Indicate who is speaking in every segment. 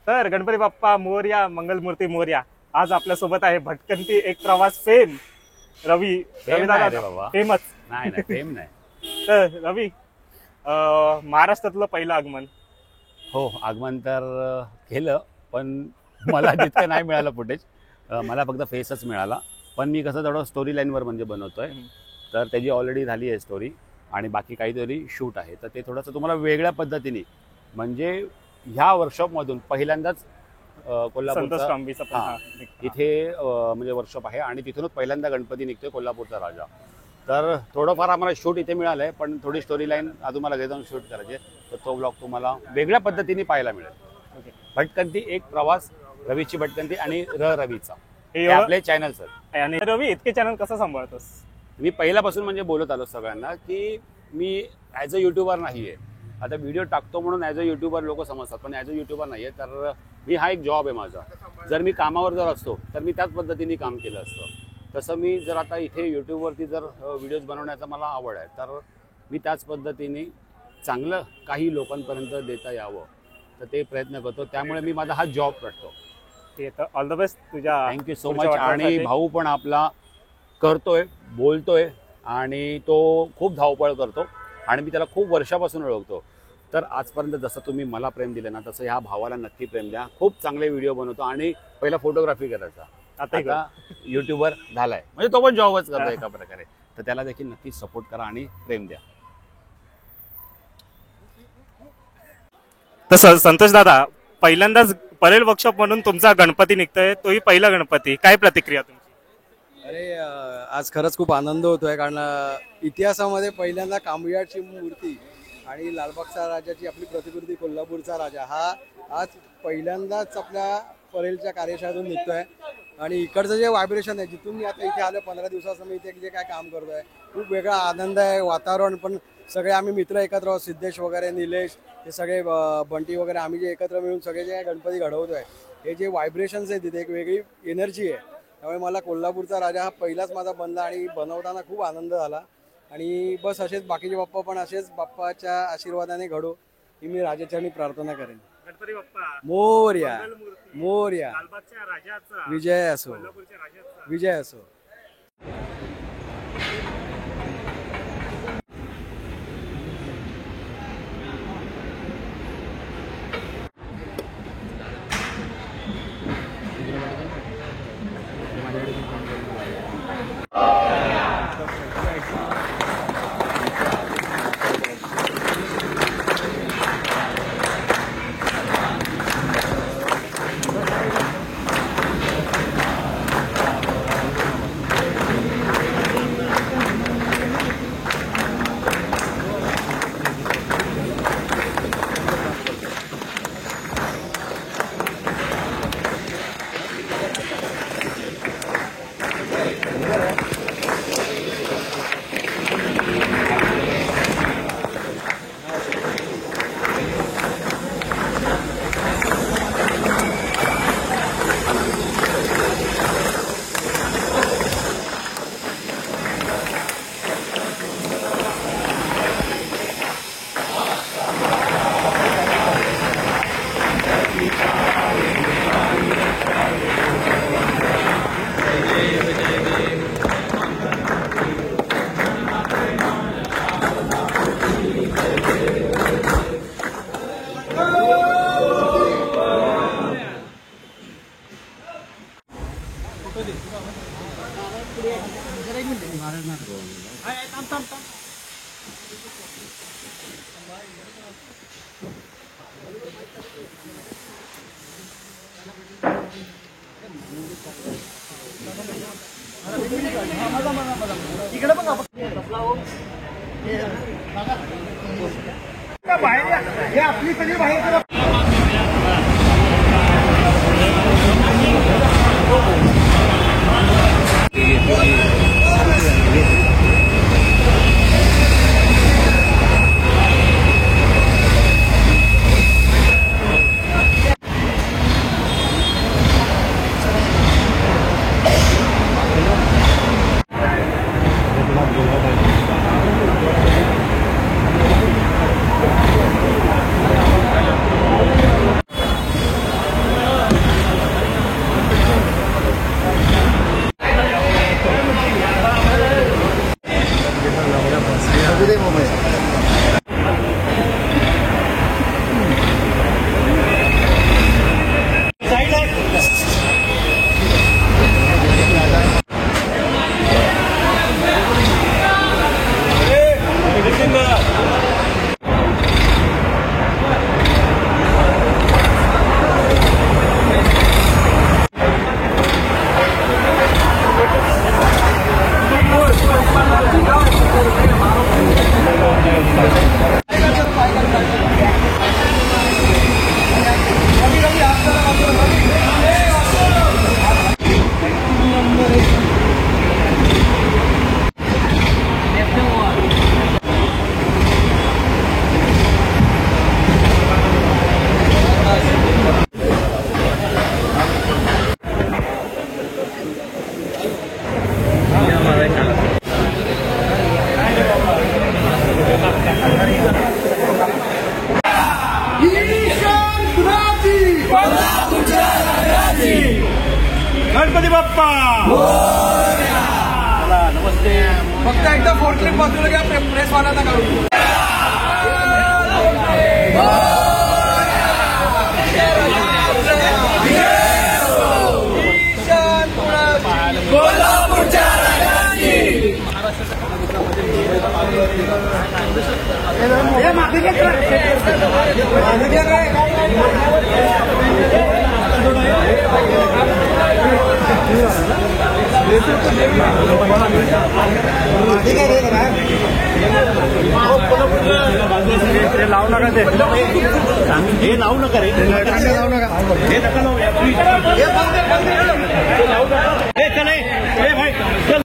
Speaker 1: तर गणपती बाप्पा मोरया, मंगलमूर्ती मोरया. आज आपल्या सोबत आहे भटकंती एक प्रवास फेम रवी.
Speaker 2: बाबा
Speaker 1: फेमस
Speaker 2: नाही फेम नाही.
Speaker 1: तर रवी, महाराष्ट्रातलं पहिलं आगमन.
Speaker 2: हो, आगमन तर केलं, पण मला तितकं नाही मिळालं फुटेज. मला फक्त फेसच मिळाला. पण मी कसं थोडं स्टोरी लाईनवर म्हणजे बनवतोय, तर त्याची ऑलरेडी झाली आहे स्टोरी आणि बाकी काहीतरी शूट आहे. तर ते थोडंसं तुम्हाला वेगळ्या पद्धतीने म्हणजे ह्या वर्कशॉपमधून पहिल्यांदाच कोल्हापूरचा इथे म्हणजे वर्कशॉप आहे आणि तिथूनच पहिल्यांदा गणपती निघतोय कोल्हापूरचा राजा. तर थोडंफार आम्हाला शूट इथे मिळालं आहे, पण थोडी स्टोरी लाईन अजून मला घरी जाऊन शूट करायची. तर तो ब्लॉग तुम्हाला वेगळ्या पद्धतीने पाहायला मिळेल. भटकंती एक प्रवास, रवीची भटकंती आणि रवीचा हे आपले चॅनल सर.
Speaker 1: आणि रवी, इतके चॅनल कसं सांभाळतोस?
Speaker 2: मी पहिल्यापासून म्हणजे बोलत आलो सगळ्यांना की मी ॲज अ युट्यूबर नाही आहे. आता व्हिडिओ टाकतो म्हणून ॲज अ युट्यूबर लोक समजतात, पण ॲज अ युट्यूबर नाही आहे. तर मी हा एक जॉब आहे माझा. जर मी कामावर जर असतो तर मी त्याच पद्धतीने काम केलं असतं. तसं मी जर आता इथे यूट्यूबवरती जर व्हिडिओज बनवण्याचा मला आवड आहे, तर मी त्याच पद्धतीने चांगलं काही लोकांपर्यंत देता यावं तर ते प्रयत्न करतो. त्यामुळे मी माझा हा जॉब करतो.
Speaker 1: ऑल द बेस्ट तुझ्या.
Speaker 2: Thank you so much. आणि भाऊ पण आपला करतोय, बोलतोय आणि तो खूप धावपळ करतो आणि मी त्याला खूप वर्षापासून ओळखतो. तर आजपर्यंत जसं तुम्ही मला प्रेम दिलं ना, तसं ह्या भावाला नक्की प्रेम द्या. खूप चांगले व्हिडिओ बनवतो आणि पहिला फोटोग्राफी करायचा, आता युट्यूबर झालाय, म्हणजे तो पण जॉबच करतो एका प्रकारे. तर त्याला देखील नक्की सपोर्ट करा आणि प्रेम द्या.
Speaker 1: तसं संतोष दादा, पहिल्यांदाच परेल वर्कशॉप म्हणून तुमचा गणपती निघतोय, तोही पहिला गणपती. काय प्रतिक्रिया तुमची?
Speaker 3: अरे आज खरंच खूप आनंद होतोय, कारण इतिहासामध्ये पहिल्यांदा कांबियाची मूर्ती आणि लालबागचा राजाची आपली प्रतिकृती कोल्हापूरचा राजा हा आज पहिल्यांदाच आपल्या परेलच्या कार्यशाळेतून निघतोय. आणि इकडचं जे व्हायब्रेशन आहे, जिथून मी आता इथे आलो 15 दिवसाचं मी इथे जे काय काम करतोय, खूप वेगळा आनंद आहे. वातावरण पण सगळे आम्ही मित्र एकत्र आहोत, सिद्धेश वगैरे, निलेश, हे सगळे बंटी वगैरे, आम्ही जे एकत्र मिळून सगळे जे गणपती घडवतोय, हे जे व्हायब्रेशन्स आहे तिथे एक वेगळी एनर्जी आहे. त्यामुळे मला कोल्हापूरचा राजा हा पहिलाच माझा बनला आणि बनवताना खूप आनंद झाला. आणि बस असेच बाकीचे बाप्पा पण असेच बाप्पाच्या आशीर्वादाने घडो ही मी राजाचरणी प्रार्थना करेन.
Speaker 1: गणपती बाप्पा
Speaker 3: मोरया, मोरया,
Speaker 1: लालबागच्या राजाचा
Speaker 3: विजय असो, विजय असो. इकडे बघा बाहेर, हे आपली सगळी बाहेर.
Speaker 1: गणपती बाप्पा
Speaker 2: चला, नमस्ते.
Speaker 3: फक्त एकदा फोटो क्लिप बाजूला घ्या, प्रेस वाल्यांना काढू.
Speaker 1: लावू नका ते
Speaker 2: हे लावू नका रे, हे नका लावूया. हे चल, हे भाई चल.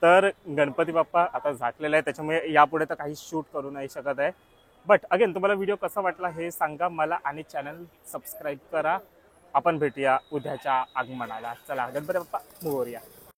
Speaker 1: तर गणपती बाप्पा आता झाकलेला आहे, त्याच्यामुळे यापुढे तर काही शूट करू नाही शकत आहे. बट अगेन तुम्हाला व्हिडिओ कसा वाटला हे सांगा मला आणि चॅनल सबस्क्राईब करा. आपण भेटूया उद्याच्या आगमनाला. चला, गणपती बाप्पा मोरया.